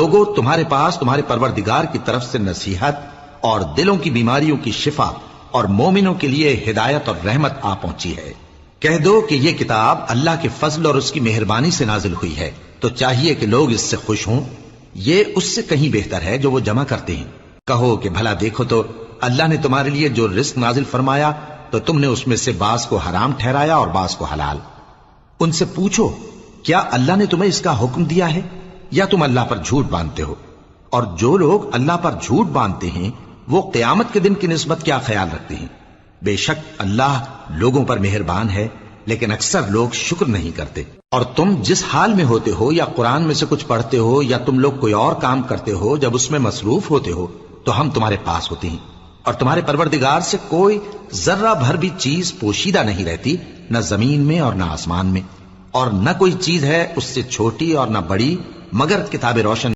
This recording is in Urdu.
لوگوں تمہارے پاس تمہارے پروردگار کی طرف سے نصیحت اور دلوں کی بیماریوں کی شفا اور مومنوں کے لیے ہدایت اور رحمت آ پہنچی ہے۔ کہہ دو کہ یہ کتاب اللہ کے فضل اور اس کی مہربانی سے نازل ہوئی ہے، تو چاہیے کہ لوگ اس سے خوش ہوں، یہ اس سے کہیں بہتر ہے جو وہ جمع کرتے ہیں۔ کہو کہ بھلا دیکھو تو اللہ نے تمہارے لیے جو رزق نازل فرمایا تو تم نے اس میں سے بعض کو حرام ٹھہرایا اور بعض کو حلال۔ ان سے پوچھو کیا اللہ نے تمہیں اس کا حکم دیا ہے یا تم اللہ پر جھوٹ باندھتے ہو؟ اور جو لوگ اللہ پر جھوٹ باندھتے ہیں وہ قیامت کے دن کی نسبت کیا خیال رکھتے ہیں؟ بے شک اللہ لوگوں پر مہربان ہے، لیکن اکثر لوگ شکر نہیں کرتے۔ اور تم جس حال میں ہوتے ہو، یا قرآن میں سے کچھ پڑھتے ہو یا تم لوگ کوئی اور کام کرتے ہو، جب اس میں مصروف ہوتے ہو تو ہم تمہارے پاس ہوتے ہیں، اور تمہارے پروردگار سے کوئی ذرہ بھر بھی چیز پوشیدہ نہیں رہتی، نہ زمین میں اور نہ آسمان میں، اور نہ کوئی چیز ہے اس سے چھوٹی اور نہ بڑی مگر کتاب روشن